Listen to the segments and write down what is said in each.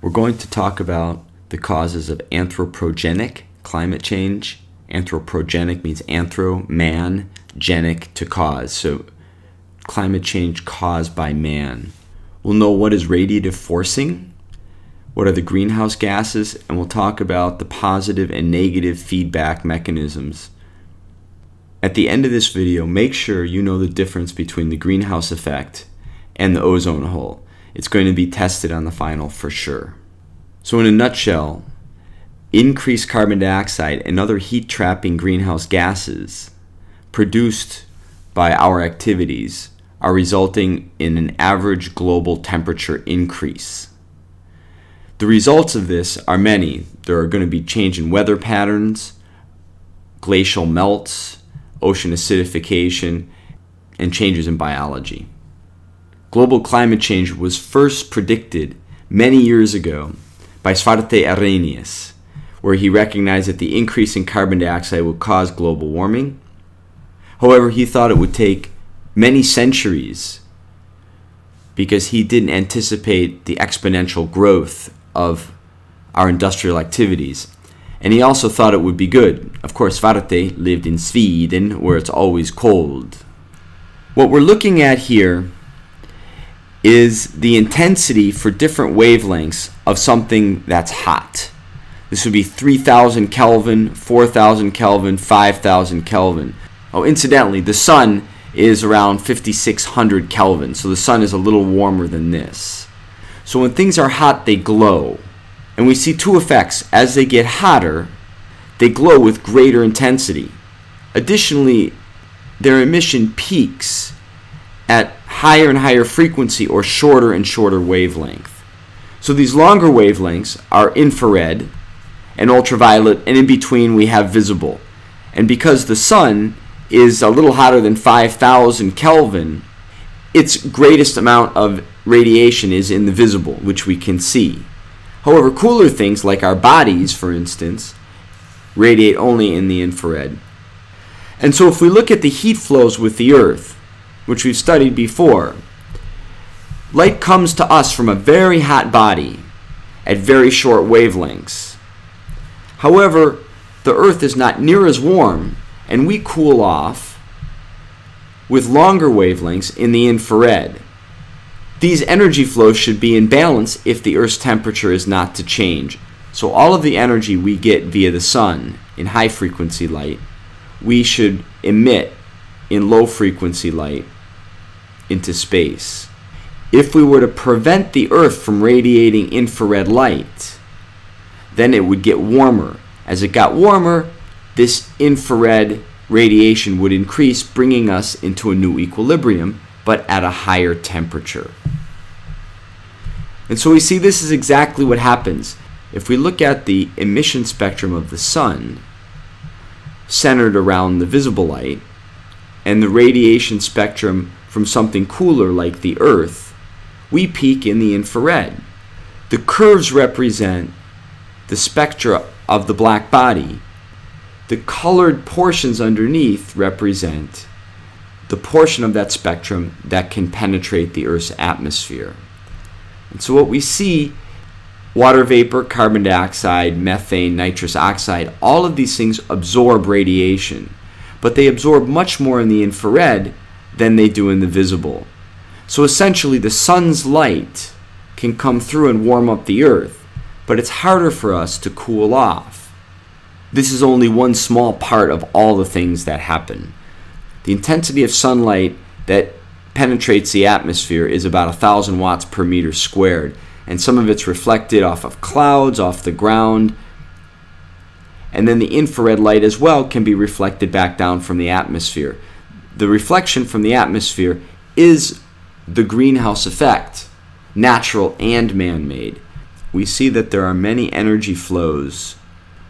We're going to talk about the causes of anthropogenic climate change. Anthropogenic means anthro, man, genic, to cause. So climate change caused by man. We'll know what is radiative forcing, what are the greenhouse gases, and we'll talk about the positive and negative feedback mechanisms. At the end of this video, make sure you know the difference between the greenhouse effect and the ozone hole. It's going to be tested on the final for sure. So in a nutshell, increased carbon dioxide and other heat-trapping greenhouse gases produced by our activities are resulting in an average global temperature increase. The results of this are many. There are going to be change in weather patterns, glacial melts, ocean acidification, and changes in biology. Global climate change was first predicted many years ago by Schwartz, where he recognized that the increase in carbon dioxide would cause global warming. However, he thought it would take many centuries because he didn't anticipate the exponential growth of our industrial activities. And he also thought it would be good. Of course, Schwartz lived in Sweden, where it's always cold. What we're looking at here is the intensity for different wavelengths of something that's hot. This would be 3,000 Kelvin, 4,000 Kelvin, 5,000 Kelvin. Oh, incidentally, the sun is around 5,600 Kelvin, so the sun is a little warmer than this. So when things are hot, they glow. And we see two effects. As they get hotter, they glow with greater intensity. Additionally, their emission peaks at higher and higher frequency or shorter and shorter wavelength. So these longer wavelengths are infrared and ultraviolet, and in between we have visible. And because the sun is a little hotter than 5,000 Kelvin, its greatest amount of radiation is in the visible, which we can see. However, cooler things like our bodies, for instance, radiate only in the infrared. And so if we look at the heat flows with the Earth, which we've studied before, light comes to us from a very hot body at very short wavelengths. However, the Earth is not near as warm, and we cool off with longer wavelengths in the infrared. These energy flows should be in balance if the Earth's temperature is not to change. So all of the energy we get via the sun in high frequency light, we should emit in low frequency light into space. If we were to prevent the Earth from radiating infrared light, then it would get warmer. As it got warmer, this infrared radiation would increase, bringing us into a new equilibrium, but at a higher temperature. And so we see this is exactly what happens. If we look at the emission spectrum of the sun, centered around the visible light, and the radiation spectrum from something cooler like the Earth, we peak in the infrared. The curves represent the spectra of the black body. The colored portions underneath represent the portion of that spectrum that can penetrate the Earth's atmosphere. And so what we see, water vapor, carbon dioxide, methane, nitrous oxide, all of these things absorb radiation, but they absorb much more in the infrared than they do in the visible. So essentially the sun's light can come through and warm up the Earth, but it's harder for us to cool off. This is only one small part of all the things that happen. The intensity of sunlight that penetrates the atmosphere is about 1,000 watts per meter squared, and some of it's reflected off of clouds, off the ground, and then the infrared light as well can be reflected back down from the atmosphere. The reflection from the atmosphere is the greenhouse effect, natural and man-made. We see that there are many energy flows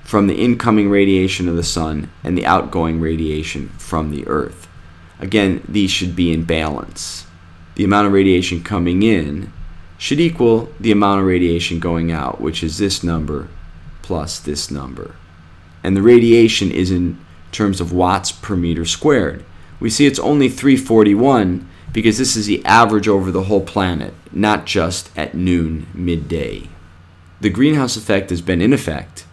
from the incoming radiation of the sun and the outgoing radiation from the Earth. Again, these should be in balance. The amount of radiation coming in should equal the amount of radiation going out, which is this number plus this number. And the radiation is in terms of watts per meter squared. We see it's only 341 because this is the average over the whole planet, not just at noon, midday. the greenhouse effect has been in effect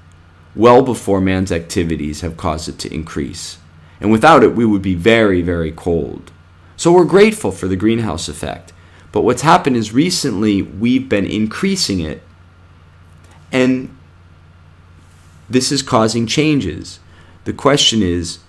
well before man's activities have caused it to increase. And without it, we would be very, very cold. So we're grateful for the greenhouse effect. But what's happened is recently we've been increasing it, and this is causing changes. The question is,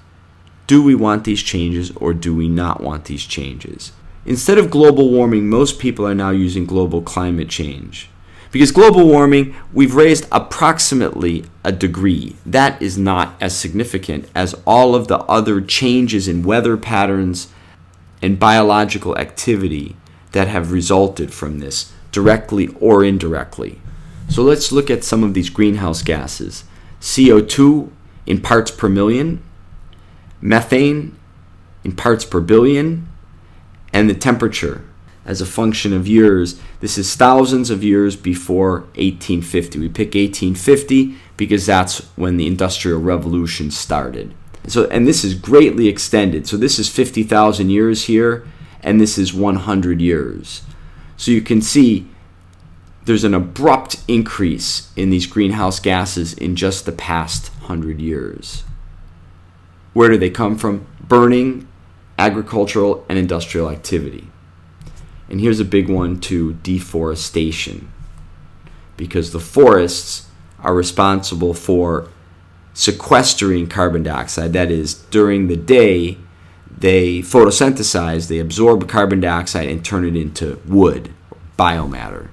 do we want these changes or do we not want these changes? Instead of global warming, most people are now using global climate change. Because global warming, we've raised approximately a degree. That is not as significant as all of the other changes in weather patterns and biological activity that have resulted from this, directly or indirectly. So let's look at some of these greenhouse gases. CO2 in parts per million, methane in parts per billion, and the temperature as a function of years. This is thousands of years before 1850. We pick 1850 because that's when the Industrial Revolution started. And this is greatly extended. So this is 50,000 years here, and this is 100 years. So you can see there's an abrupt increase in these greenhouse gases in just the past 100 years. Where do they come from? Burning, agricultural, and industrial activity. And here's a big one too, deforestation. Because the forests are responsible for sequestering carbon dioxide. That is, during the day, they photosynthesize, they absorb carbon dioxide and turn it into wood, biomatter.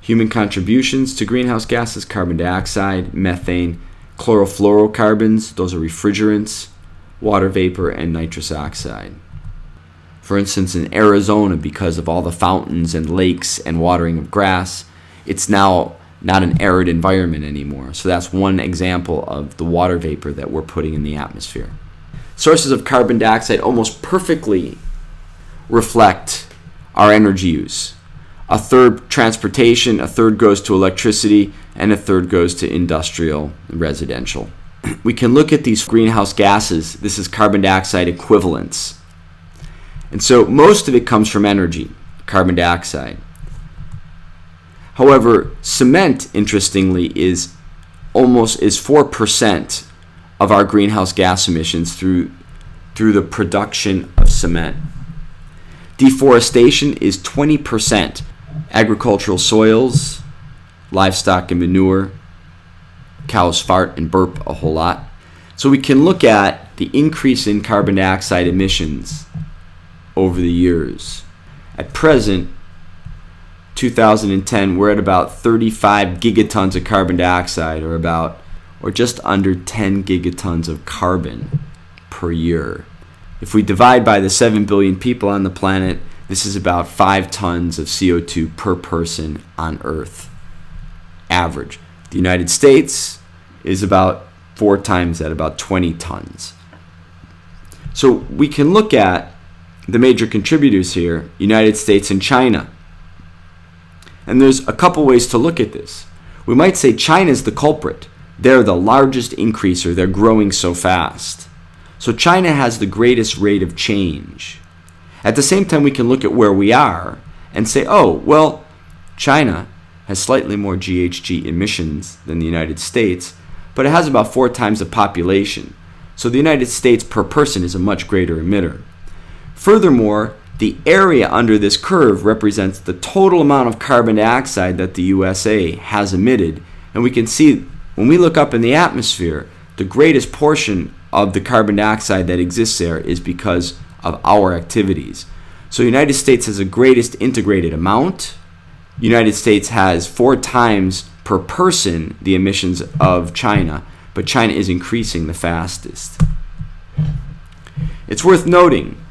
Human contributions to greenhouse gases: carbon dioxide, methane, chlorofluorocarbons, those are refrigerants, water vapor, and nitrous oxide. For instance, in Arizona, because of all the fountains and lakes and watering of grass, it's now not an arid environment anymore. So that's one example of the water vapor that we're putting in the atmosphere. Sources of carbon dioxide almost perfectly reflect our energy use. A third transportation, a third goes to electricity, and a third goes to industrial and residential. We can look at these greenhouse gases. This is carbon dioxide equivalents. And so most of it comes from energy, carbon dioxide. However, cement, interestingly, is 4% of our greenhouse gas emissions through the production of cement. Deforestation is 20%. Agricultural soils, livestock and manure, cows fart and burp a whole lot. So we can look at the increase in carbon dioxide emissions over the years. At present, 2010, we're at about 35 gigatons of carbon dioxide, or just under 10 gigatons of carbon per year. If we divide by the 7 billion people on the planet, this is about 5 tons of CO2 per person on Earth, average. The United States is about 4 times that, about 20 tons. So we can look at the major contributors here, United States and China. And there's a couple ways to look at this. We might say China's the culprit. They're the largest increaser. They're growing so fast. So China has the greatest rate of change. At the same time, we can look at where we are and say, oh, well, China has slightly more GHG emissions than the United States, but it has about 4 times the population. So the United States per person is a much greater emitter. Furthermore, the area under this curve represents the total amount of carbon dioxide that the USA has emitted. And we can see when we look up in the atmosphere, the greatest portion of the carbon dioxide that exists there is because of our activities. So the United States has the greatest integrated amount. United States has 4 times per person the emissions of China, but China is increasing the fastest. It's worth noting